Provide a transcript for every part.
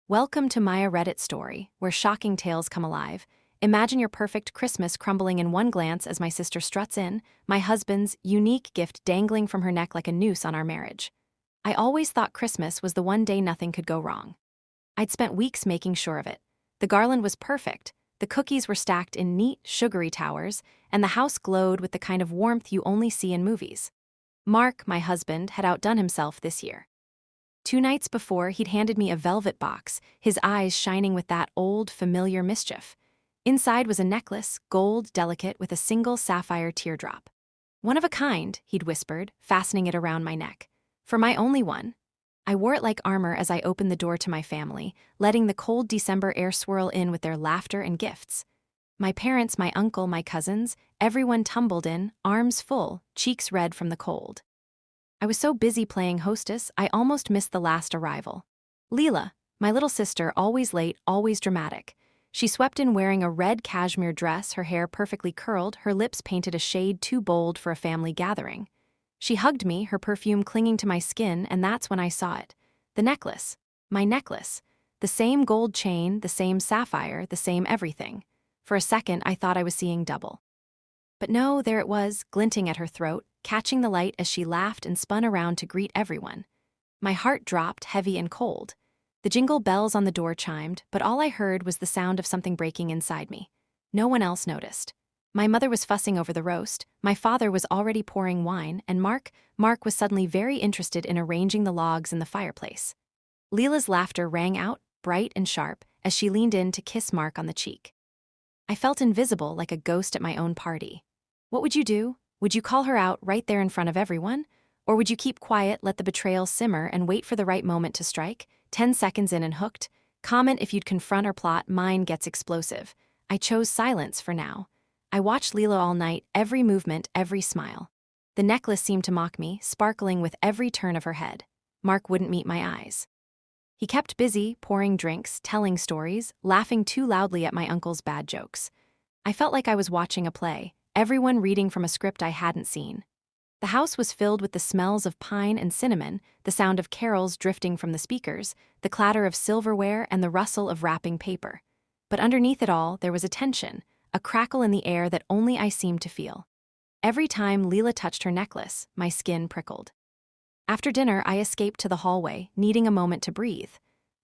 Welcome to MayaRedditStorie, where shocking tales come alive. Imagine your perfect Christmas crumbling in one glance as my sister struts in, my husband's unique gift dangling from her neck like a noose on our marriage. I always thought Christmas was the one day nothing could go wrong. I'd spent weeks making sure of it. The garland was perfect, the cookies were stacked in neat, sugary towers, and the house glowed with the kind of warmth you only see in movies. Mark, my husband, had outdone himself this year. 2 nights before, he'd handed me a velvet box, his eyes shining with that old, familiar mischief. Inside was a necklace, gold, delicate, with a single sapphire teardrop. "One of a kind," he'd whispered, fastening it around my neck. "For my only one." I wore it like armor as I opened the door to my family, letting the cold December air swirl in with their laughter and gifts. My parents, my uncle, my cousins, everyone tumbled in, arms full, cheeks red from the cold. I was so busy playing hostess, I almost missed the last arrival. Leela, my little sister, always late, always dramatic. She swept in wearing a red cashmere dress, her hair perfectly curled, her lips painted a shade too bold for a family gathering. She hugged me, her perfume clinging to my skin, and that's when I saw it. The necklace. My necklace. The same gold chain, the same sapphire, the same everything. For a second, I thought I was seeing double. But no, there it was, glinting at her throat, catching the light as she laughed and spun around to greet everyone. My heart dropped, heavy and cold. The jingle bells on the door chimed, but all I heard was the sound of something breaking inside me. No one else noticed. My mother was fussing over the roast, my father was already pouring wine, and Mark was suddenly very interested in arranging the logs in the fireplace. Leela's laughter rang out, bright and sharp, as she leaned in to kiss Mark on the cheek. I felt invisible, like a ghost at my own party. What would you do? Would you call her out right there in front of everyone? Or would you keep quiet, let the betrayal simmer, and wait for the right moment to strike? 10 seconds in and hooked. Comment if you'd confront or plot. Mine gets explosive. I chose silence for now. I watched Leela all night, every movement, every smile. The necklace seemed to mock me, sparkling with every turn of her head. Mark wouldn't meet my eyes. He kept busy, pouring drinks, telling stories, laughing too loudly at my uncle's bad jokes. I felt like I was watching a play, everyone reading from a script I hadn't seen. The house was filled with the smells of pine and cinnamon, the sound of carols drifting from the speakers, the clatter of silverware, and the rustle of wrapping paper. But underneath it all, there was a tension, a crackle in the air that only I seemed to feel. Every time Leela touched her necklace, my skin prickled. After dinner, I escaped to the hallway, needing a moment to breathe.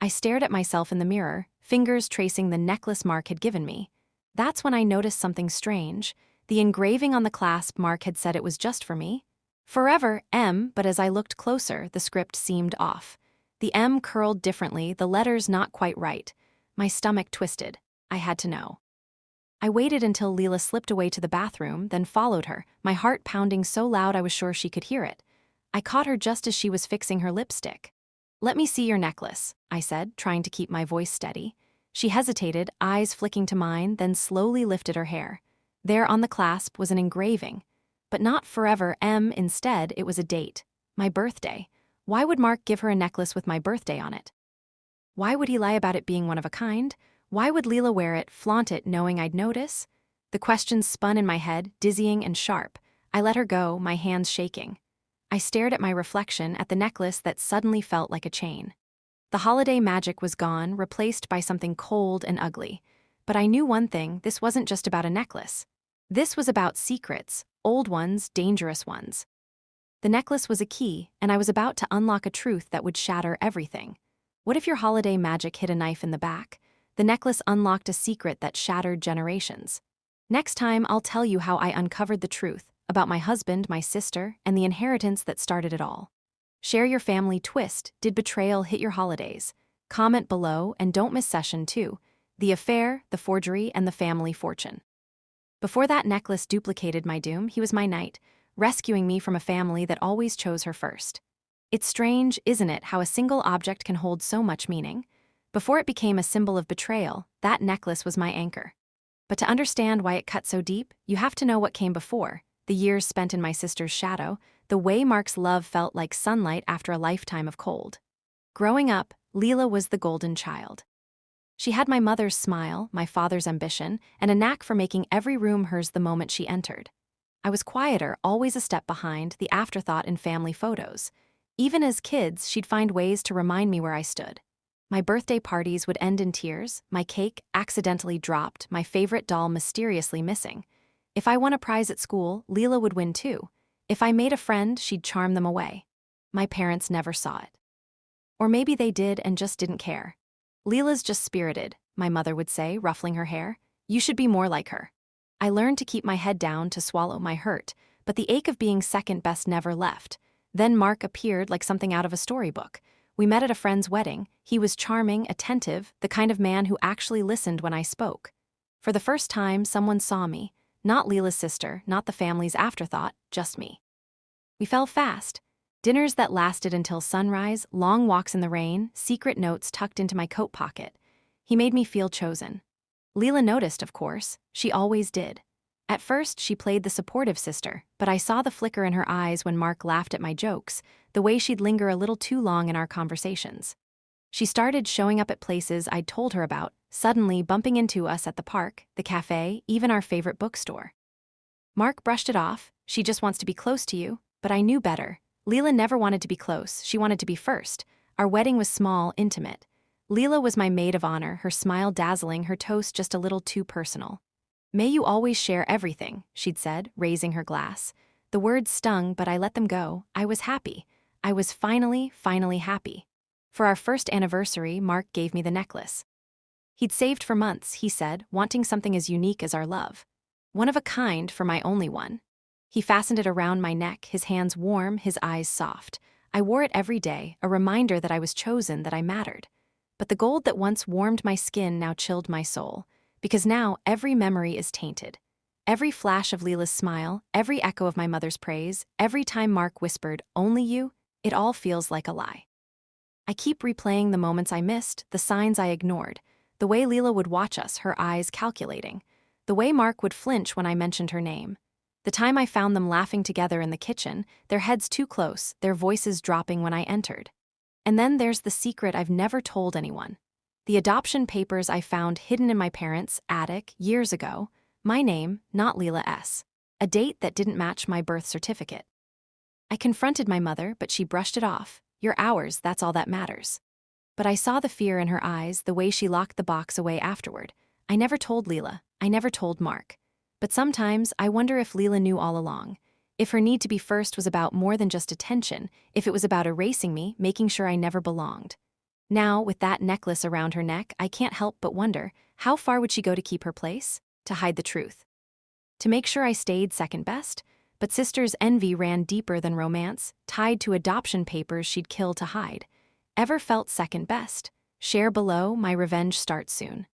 I stared at myself in the mirror, fingers tracing the necklace Mark had given me. That's when I noticed something strange. The engraving on the clasp Mark had said it was just for me. Forever, M, but as I looked closer, the script seemed off. The M curled differently, the letters not quite right. My stomach twisted. I had to know. I waited until Leela slipped away to the bathroom, then followed her, my heart pounding so loud I was sure she could hear it. I caught her just as she was fixing her lipstick. "Let me see your necklace," I said, trying to keep my voice steady. She hesitated, eyes flicking to mine, then slowly lifted her hair. There on the clasp was an engraving. But not Forever M, instead, it was a date. My birthday. Why would Mark give her a necklace with my birthday on it? Why would he lie about it being one of a kind? Why would Leela wear it, flaunt it, knowing I'd notice? The questions spun in my head, dizzying and sharp. I let her go, my hands shaking. I stared at my reflection, at the necklace that suddenly felt like a chain. The holiday magic was gone, replaced by something cold and ugly. But I knew one thing, this wasn't just about a necklace. This was about secrets, old ones, dangerous ones. The necklace was a key, and I was about to unlock a truth that would shatter everything. What if your holiday magic hid a knife in the back? The necklace unlocked a secret that shattered generations. Next time, I'll tell you how I uncovered the truth about my husband, my sister, and the inheritance that started it all. Share your family twist. Did betrayal hit your holidays? Comment below, and don't miss session 2, the affair, the forgery, and the family fortune. Before that necklace duplicated my doom, he was my knight, rescuing me from a family that always chose her first. It's strange, isn't it, how a single object can hold so much meaning? Before it became a symbol of betrayal, that necklace was my anchor. But to understand why it cut so deep, you have to know what came before. The years spent in my sister's shadow, the way Mark's love felt like sunlight after a lifetime of cold. Growing up, Leela was the golden child. She had my mother's smile, my father's ambition, and a knack for making every room hers the moment she entered. I was quieter, always a step behind, the afterthought in family photos. Even as kids, she'd find ways to remind me where I stood. My birthday parties would end in tears, my cake accidentally dropped, my favorite doll mysteriously missing. If I won a prize at school, Leela would win too. If I made a friend, she'd charm them away. My parents never saw it. Or maybe they did and just didn't care. Leela's just spirited, my mother would say, ruffling her hair. You should be more like her. I learned to keep my head down to swallow my hurt, but the ache of being second best never left. Then Mark appeared like something out of a storybook. We met at a friend's wedding. He was charming, attentive, the kind of man who actually listened when I spoke. For the first time, someone saw me. Not Leela's sister, not the family's afterthought, just me. We fell fast. Dinners that lasted until sunrise, long walks in the rain, secret notes tucked into my coat pocket. He made me feel chosen. Leela noticed, of course. She always did. At first, she played the supportive sister, but I saw the flicker in her eyes when Mark laughed at my jokes, the way she'd linger a little too long in our conversations. She started showing up at places I'd told her about, suddenly bumping into us at the park, the cafe, even our favorite bookstore. Mark brushed it off. She just wants to be close to you, but I knew better. Leela never wanted to be close. She wanted to be first. Our wedding was small, intimate. Leela was my maid of honor, her smile dazzling, her toast just a little too personal. May you always share everything, she'd said, raising her glass. The words stung, but I let them go. I was happy. I was finally happy. For our first anniversary, Mark gave me the necklace. He'd saved for months, he said, wanting something as unique as our love. One of a kind for my only one. He fastened it around my neck, his hands warm, his eyes soft. I wore it every day, a reminder that I was chosen, that I mattered. But the gold that once warmed my skin now chilled my soul. Because now every memory is tainted. Every flash of Leela's smile, every echo of my mother's praise, every time Mark whispered, "Only you," it all feels like a lie. I keep replaying the moments I missed, the signs I ignored, the way Leela would watch us, her eyes calculating, the way Mark would flinch when I mentioned her name. The time I found them laughing together in the kitchen, their heads too close, their voices dropping when I entered. And then there's the secret I've never told anyone. The adoption papers I found hidden in my parents' attic years ago. My name, not Leela S. A date that didn't match my birth certificate. I confronted my mother, but she brushed it off. You're ours, that's all that matters. But I saw the fear in her eyes, the way she locked the box away afterward. I never told Leela. I never told Mark. But sometimes I wonder if Leela knew all along. If her need to be first was about more than just attention, if it was about erasing me, making sure I never belonged. Now, with that necklace around her neck, I can't help but wonder, how far would she go to keep her place? To hide the truth? To make sure I stayed second best? But sister's envy ran deeper than romance, tied to adoption papers she'd kill to hide. Ever felt second best? Share below, my revenge starts soon.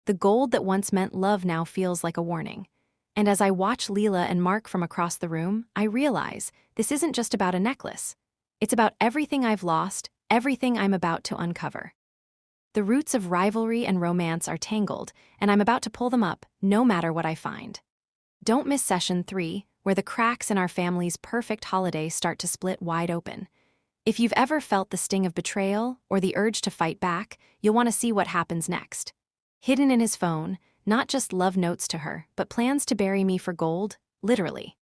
The gold that once meant love now feels like a warning. And as I watch Leela and Mark from across the room, I realize this isn't just about a necklace. It's about everything I've lost, everything I'm about to uncover. The roots of rivalry and romance are tangled, and I'm about to pull them up, no matter what I find. Don't miss Session 3, where the cracks in our family's perfect holiday start to split wide open. If you've ever felt the sting of betrayal or the urge to fight back, you'll want to see what happens next. Hidden in his phone, not just love notes to her, but plans to bury me for gold, literally.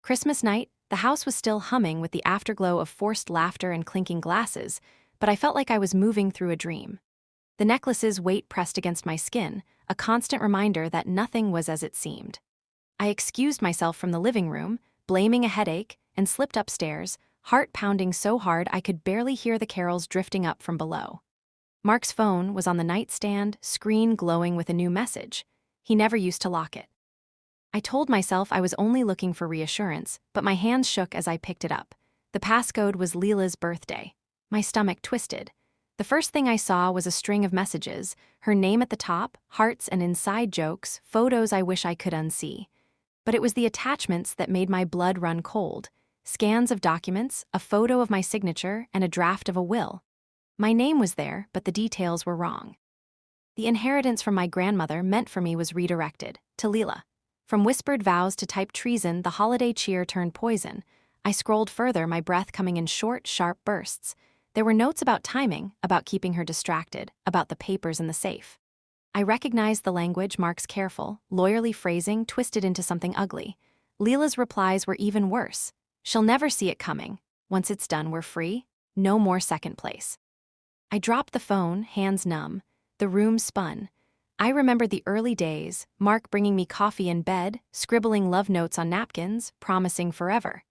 Christmas night, the house was still humming with the afterglow of forced laughter and clinking glasses, but I felt like I was moving through a dream. The necklace's weight pressed against my skin, a constant reminder that nothing was as it seemed. I excused myself from the living room, blaming a headache, and slipped upstairs, heart pounding so hard I could barely hear the carols drifting up from below. Mark's phone was on the nightstand, screen glowing with a new message. He never used to lock it. I told myself I was only looking for reassurance, but my hands shook as I picked it up. The passcode was Leela's birthday. My stomach twisted. The first thing I saw was a string of messages, her name at the top, hearts and inside jokes, photos I wish I could unsee. But it was the attachments that made my blood run cold. Scans of documents, a photo of my signature, and a draft of a will. My name was there, but the details were wrong. The inheritance from my grandmother meant for me was redirected, to Leela. From whispered vows to typed treason, the holiday cheer turned poison. I scrolled further, my breath coming in short, sharp bursts. There were notes about timing, about keeping her distracted, about the papers in the safe. I recognized the language, Mark's careful, lawyerly phrasing twisted into something ugly. Leela's replies were even worse. She'll never see it coming. Once it's done, we're free. No more second place. I dropped the phone, hands numb. The room spun. I remembered the early days, Mark bringing me coffee in bed, scribbling love notes on napkins, promising forever.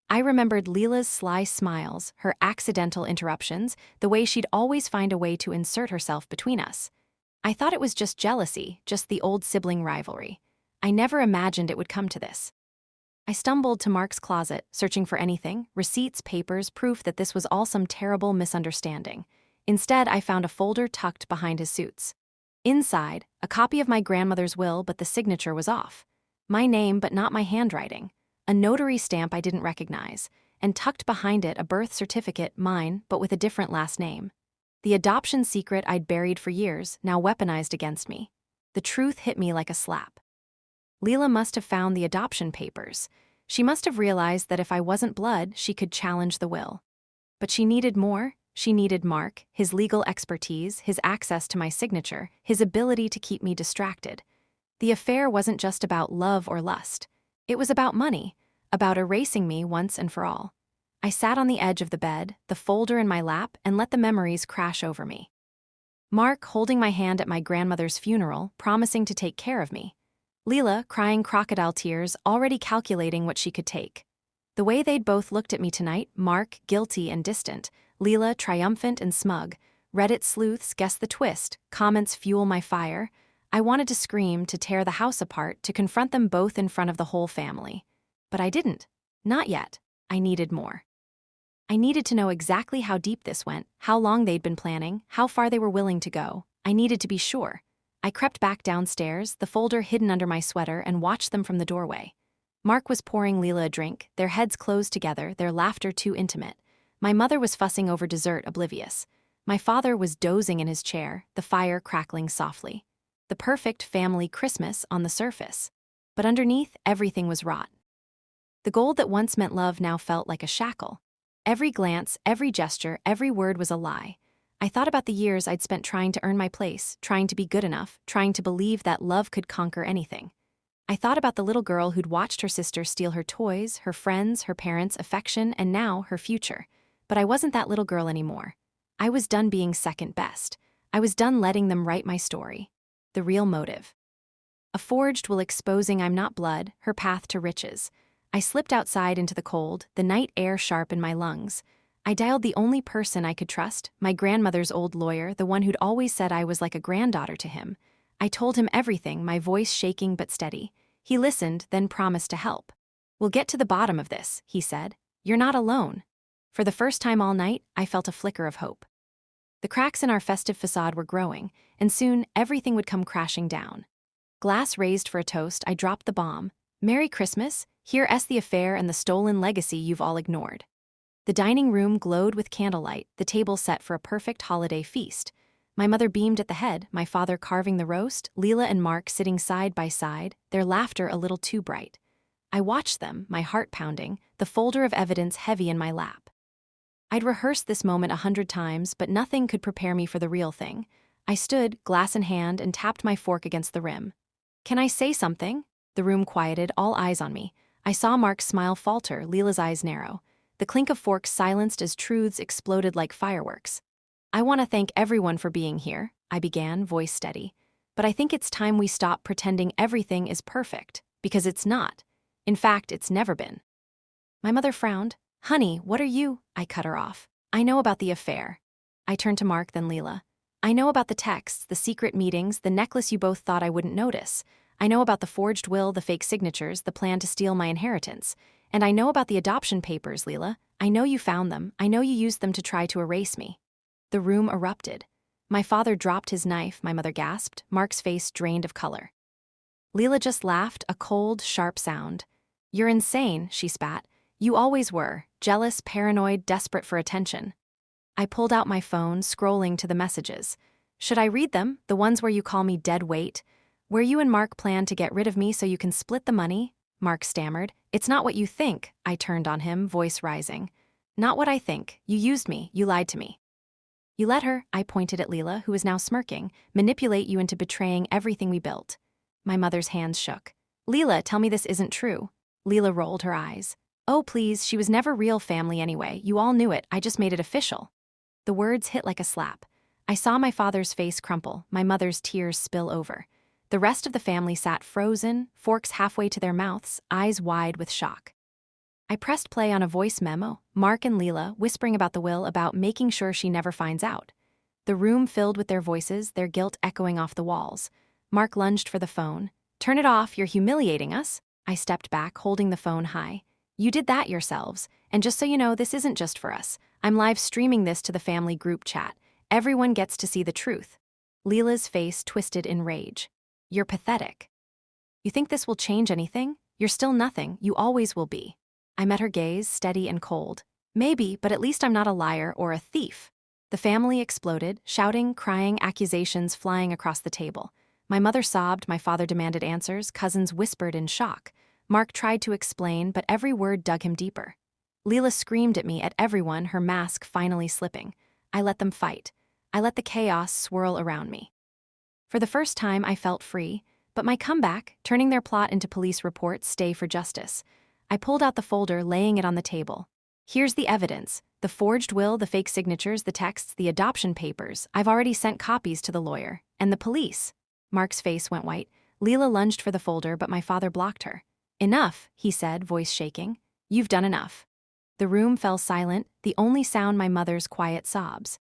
I remembered Leela's sly smiles, her accidental interruptions, the way she'd always find a way to insert herself between us. I thought it was just jealousy, just the old sibling rivalry. I never imagined it would come to this. I stumbled to Mark's closet, searching for anything, receipts, papers, proof that this was all some terrible misunderstanding. Instead, I found a folder tucked behind his suits. Inside, a copy of my grandmother's will, but the signature was off. My name, but not my handwriting. A notary stamp I didn't recognize, and tucked behind it a birth certificate, mine, but with a different last name. The adoption secret I'd buried for years, now weaponized against me. The truth hit me like a slap. Leela must have found the adoption papers. She must have realized that if I wasn't blood, she could challenge the will. But she needed more. She needed Mark, his legal expertise, his access to my signature, his ability to keep me distracted. The affair wasn't just about love or lust. It was about money, about erasing me once and for all. I sat on the edge of the bed, the folder in my lap, and let the memories crash over me. Mark holding my hand at my grandmother's funeral, promising to take care of me. Leela crying crocodile tears, already calculating what she could take. The way they'd both looked at me tonight, Mark guilty and distant, Leela triumphant and smug. Reddit sleuths guess the twist, comments fuel my fire. I wanted to scream, to tear the house apart, to confront them both in front of the whole family. But I didn't. Not yet. I needed more. I needed to know exactly how deep this went, how long they'd been planning, how far they were willing to go. I needed to be sure. I crept back downstairs, the folder hidden under my sweater, and watched them from the doorway. Mark was pouring Leela a drink, their heads closed together, their laughter too intimate. My mother was fussing over dessert, oblivious. My father was dozing in his chair, the fire crackling softly. The perfect family Christmas on the surface. But underneath, everything was rot. The gold that once meant love now felt like a shackle. Every glance, every gesture, every word was a lie. I thought about the years I'd spent trying to earn my place, trying to be good enough, trying to believe that love could conquer anything. I thought about the little girl who'd watched her sister steal her toys, her friends, her parents' affection, and now her future. But I wasn't that little girl anymore. I was done being second best. I was done letting them write my story. The real motive. A forged will exposing I'm not blood, her path to riches. I slipped outside into the cold, the night air sharp in my lungs. I dialed the only person I could trust, my grandmother's old lawyer, the one who'd always said I was like a granddaughter to him. I told him everything, my voice shaking but steady. He listened, then promised to help. "We'll get to the bottom of this," he said. "You're not alone." For the first time all night, I felt a flicker of hope. The cracks in our festive facade were growing, and soon everything would come crashing down. Glass raised for a toast, I dropped the bomb. "Merry Christmas, here's the affair and the stolen legacy you've all ignored." The dining room glowed with candlelight, the table set for a perfect holiday feast. My mother beamed at the head, my father carving the roast, Leela and Mark sitting side by side, their laughter a little too bright. I watched them, my heart pounding, the folder of evidence heavy in my lap. I'd rehearsed this moment 100 times, but nothing could prepare me for the real thing. I stood, glass in hand, and tapped my fork against the rim. "Can I say something?" The room quieted, all eyes on me. I saw Mark's smile falter, Leela's eyes narrow. The clink of forks silenced as truths exploded like fireworks. "I want to thank everyone for being here," I began, voice steady. "But I think it's time we stop pretending everything is perfect, because it's not. In fact, it's never been." My mother frowned. "Honey, what are you?" I cut her off. "I know about the affair." I turned to Mark, then Leela. "I know about the texts, the secret meetings, the necklace you both thought I wouldn't notice. I know about the forged will, the fake signatures, the plan to steal my inheritance. And I know about the adoption papers, Leela. I know you found them. I know you used them to try to erase me." The room erupted. My father dropped his knife, my mother gasped, Mark's face drained of color. Leela just laughed, a cold, sharp sound. "You're insane," she spat. "You always were, jealous, paranoid, desperate for attention." I pulled out my phone, scrolling to the messages. "Should I read them, the ones where you call me dead weight? Where you and Mark plan to get rid of me so you can split the money?" Mark stammered. "It's not what you think," I turned on him, voice rising. "Not what I think. You used me, you lied to me. You let her," I pointed at Leela, who was now smirking, "manipulate you into betraying everything we built." My mother's hands shook. "Leela, tell me this isn't true." Leela rolled her eyes. "Oh, please, she was never real family anyway. You all knew it. I just made it official." The words hit like a slap. I saw my father's face crumple, my mother's tears spill over. The rest of the family sat frozen, forks halfway to their mouths, eyes wide with shock. I pressed play on a voice memo, Mark and Leela whispering about the will, about making sure she never finds out. The room filled with their voices, their guilt echoing off the walls. Mark lunged for the phone. "Turn it off, you're humiliating us." I stepped back, holding the phone high. "You did that yourselves. And just so you know, this isn't just for us. I'm live streaming this to the family group chat. Everyone gets to see the truth." Leela's face twisted in rage. "You're pathetic. You think this will change anything? You're still nothing, you always will be." I met her gaze, steady and cold. "Maybe, but at least I'm not a liar or a thief." The family exploded, shouting, crying, accusations flying across the table. My mother sobbed, my father demanded answers, cousins whispered in shock. Mark tried to explain, but every word dug him deeper. Leela screamed at me, at everyone, her mask finally slipping. I let them fight. I let the chaos swirl around me. For the first time, I felt free, but my comeback, turning their plot into police reports, stay for justice. I pulled out the folder, laying it on the table. "Here's the evidence. The forged will, the fake signatures, the texts, the adoption papers. I've already sent copies to the lawyer. And the police." Mark's face went white. Leela lunged for the folder, but my father blocked her. "Enough," he said, voice shaking. "You've done enough." The room fell silent, the only sound my mother's quiet sobs.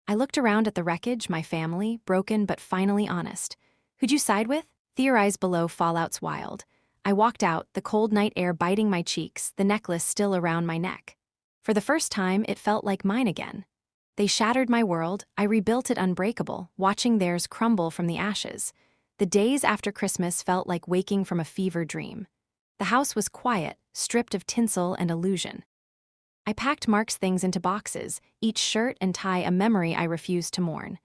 I looked around at the wreckage, my family, broken but finally honest. "Who'd you side with?" Theorize below, fallout's wild. I walked out, the cold night air biting my cheeks, the necklace still around my neck. For the first time, it felt like mine again. They shattered my world, I rebuilt it unbreakable, watching theirs crumble from the ashes. The days after Christmas felt like waking from a fever dream. The house was quiet, stripped of tinsel and illusion. I packed Mark's things into boxes, each shirt and tie a memory I refused to mourn.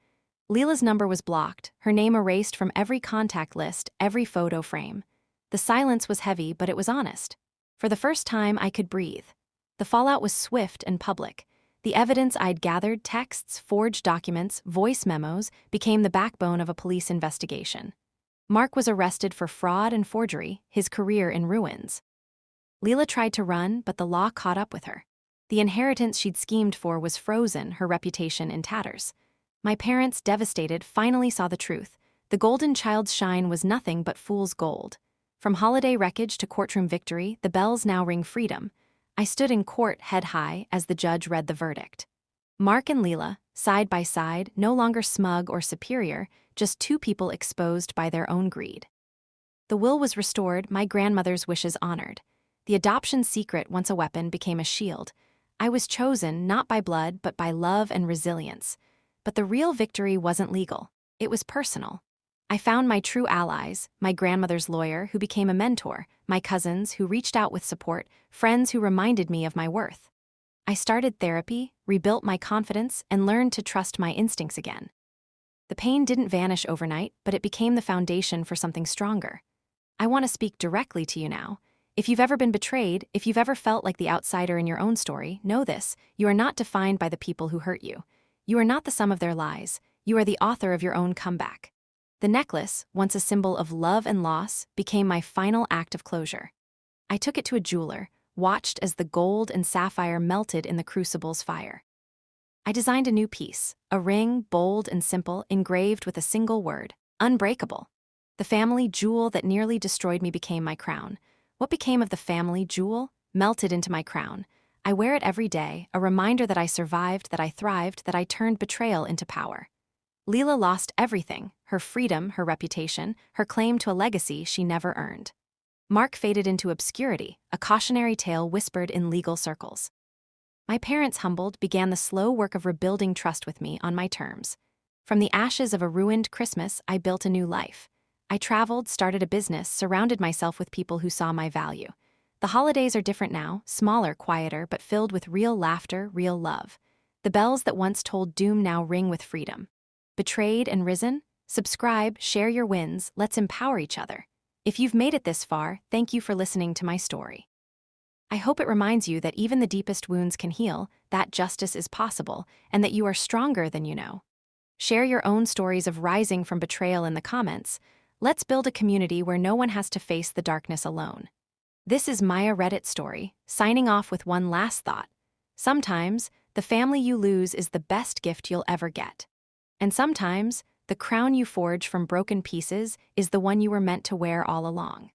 Leela's number was blocked, her name erased from every contact list, every photo frame. The silence was heavy, but it was honest. For the first time, I could breathe. The fallout was swift and public. The evidence I'd gathered, texts, forged documents, voice memos, became the backbone of a police investigation. Mark was arrested for fraud and forgery, his career in ruins. Leela tried to run, but the law caught up with her. The inheritance she'd schemed for was frozen, her reputation in tatters. My parents, devastated, finally saw the truth. The golden child's shine was nothing but fool's gold. From holiday wreckage to courtroom victory, the bells now ring freedom. I stood in court head high as the judge read the verdict. Mark and Leela, side by side, no longer smug or superior, just two people exposed by their own greed. The will was restored, my grandmother's wishes honored. The adoption secret, once a weapon, became a shield. I was chosen not by blood, but by love and resilience. But the real victory wasn't legal. It was personal. I found my true allies, my grandmother's lawyer, who became a mentor, my cousins, who reached out with support, friends who reminded me of my worth. I started therapy, rebuilt my confidence, and learned to trust my instincts again. The pain didn't vanish overnight, but it became the foundation for something stronger. I want to speak directly to you now. If you've ever been betrayed, if you've ever felt like the outsider in your own story, know this: you are not defined by the people who hurt you. You are not the sum of their lies. You are the author of your own comeback. The necklace, once a symbol of love and loss, became my final act of closure. I took it to a jeweler, watched as the gold and sapphire melted in the crucible's fire. I designed a new piece, a ring, bold and simple, engraved with a single word: unbreakable. The family jewel that nearly destroyed me became my crown. What became of the family jewel? Melted into my crown. I wear it every day, a reminder that I survived, that I thrived, that I turned betrayal into power. Leela lost everything: her freedom, her reputation, her claim to a legacy she never earned. Mark faded into obscurity, a cautionary tale whispered in legal circles. My parents, humbled, began the slow work of rebuilding trust with me on my terms. From the ashes of a ruined Christmas, I built a new life. I traveled, started a business, surrounded myself with people who saw my value. The holidays are different now, smaller, quieter, but filled with real laughter, real love. The bells that once told doom now ring with freedom. Betrayed and risen? Subscribe, share your wins, let's empower each other. If you've made it this far, thank you for listening to my story. I hope it reminds you that even the deepest wounds can heal, that justice is possible, and that you are stronger than you know. Share your own stories of rising from betrayal in the comments. Let's build a community where no one has to face the darkness alone. This is MayaRedditStorie, signing off with one last thought. Sometimes, The family you lose is the best gift you'll ever get. And sometimes, the crown you forge from broken pieces is the one you were meant to wear all along.